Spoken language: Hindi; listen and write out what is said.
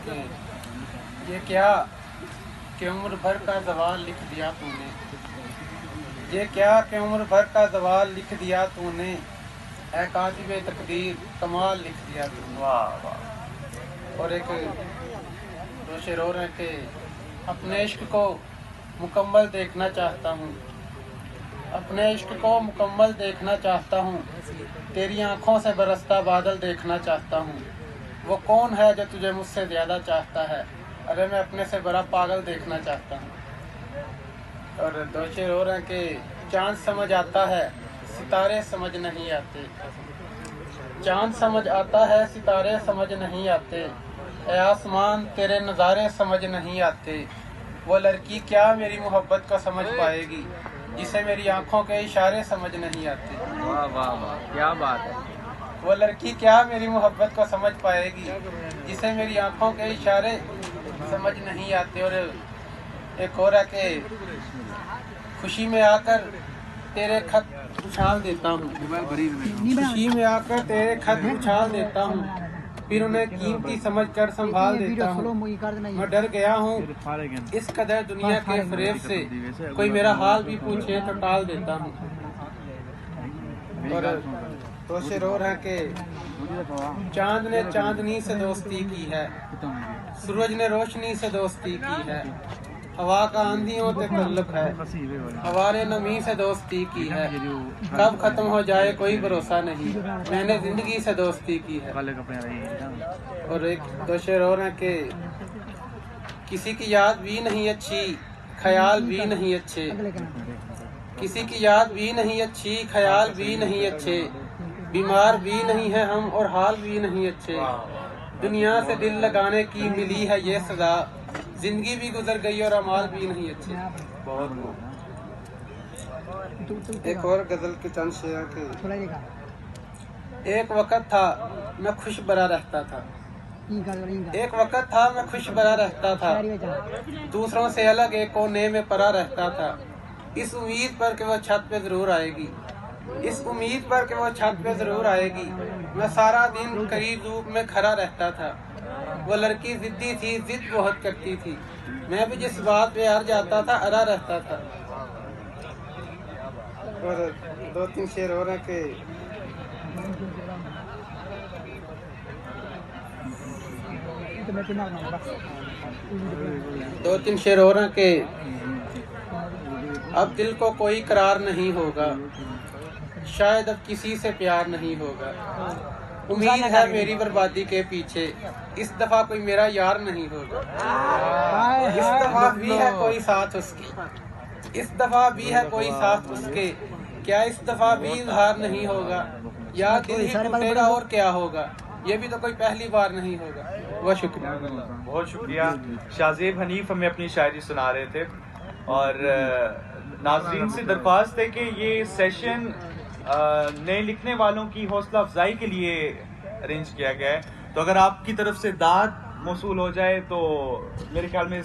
कि ये क्या कि उम्र भर का ज़वाल लिख दिया तूने, ये क्या कि उम्र भर का ज़वाल लिख दिया तूने, ऐ कातिबे तकदीर कमाल लिख दिया तूने। वाह वाह। और एक दो शेर और हैं कि अपने इश्क को मुकम्मल देखना चाहता हूँ, अपने इश्क को मुकम्मल देखना चाहता हूँ, तेरी आँखों से बरसता बादल देखना चाहता हूँ। वो कौन है जो तुझे मुझसे ज़्यादा चाहता है, अरे मैं अपने से बड़ा पागल देखना चाहता हूँ। और दो शेर और हैं कि चाँद समझ आता है सितारे समझ नहीं आते, चाँद समझ आता है सितारे समझ नहीं आते, ऐ आसमान तेरे नज़ारे समझ नहीं आते। वो लड़की क्या मेरी मोहब्बत को समझ पाएगी, जिसे मेरी आंखों के इशारे समझ नहीं आते। वाह वाह वाह, क्या बात है। वो लड़की क्या मेरी मोहब्बत को समझ पाएगी, जिसे मेरी आंखों के इशारे समझ नहीं आते। और एक और है कि खुशी में आकर तेरे खत उछाल देता हूँ, खुशी में आकर तेरे खत उछाल देता हूँ, फिर उन्हें कीमती समझकर संभाल देता हूँ। मैं डर गया हूँ इस कदर दुनिया के फरेब से, कोई मेरा हाल भी पूछे तो टाल देता हूँ। और दो शेर और है कि चांद ने चांदनी से दोस्ती की है, सूरज ने रोशनी से दोस्ती की है, हवा का आंधियों से तल्लुक है, हवा ने नमी से दोस्ती की है, कब खत्म हो जाए कोई भरोसा नहीं, मैंने जिंदगी से दोस्ती की है। और एक दो शेर और है कि किसी की याद भी नहीं अच्छी, ख्याल भी नहीं अच्छे, किसी की याद भी नहीं अच्छी, ख्याल भी नहीं अच्छे, बीमार भी नहीं है हम और हाल भी नहीं अच्छे, दुनिया से दिल लगाने की मिली है ये सजा, जिंदगी भी गुजर गई और अमाल भी नहीं अच्छे। बहुत एक और गजल के चंद शेर के एक वक्त था मैं खुश बरा रहता था, एक वक्त था मैं खुश बरा रहता था, दूसरों से अलग एक कोने में परा रहता था, इस उम्मीद पर कि वो छत पे जरूर आएगी, इस उम्मीद पर कि वो छत पे जरूर आएगी, मैं सारा दिन करीब धूप में खड़ा रहता था। वो लड़की जिद्दी थी, जिद बहुत करती थी, मैं भी जिस बात पे हार जाता था अड़ा रहता था। और दो तीन शेर हो रहे के दो तीन शेर हो रहे के अब दिल को कोई करार नहीं होगा, शायद अब किसी से प्यार नहीं होगा, उम्मीद है मेरी बर्बादी के पीछे, इस दफा कोई मेरा यार नहीं होगा, इस दफा भी है कोई साथ उसके, इस दफा भी है कोई साथ उसके, क्या इस दफा भी इजहार नहीं होगा, या दिल ही टूटेगा और क्या होगा, ये भी तो कोई पहली बार नहीं होगा। बहुत शुक्रिया। बहुत शुक्रिया। शाहजेब हनीफ हमें अपनी शायरी सुना रहे थे और नाजरीन से दरख्वास्त है कि ये सेशन नए लिखने वालों की हौसला अफजाई के लिए अरेंज किया गया है, तो अगर आपकी तरफ से दाद मौसूल हो जाए तो मेरे ख्याल में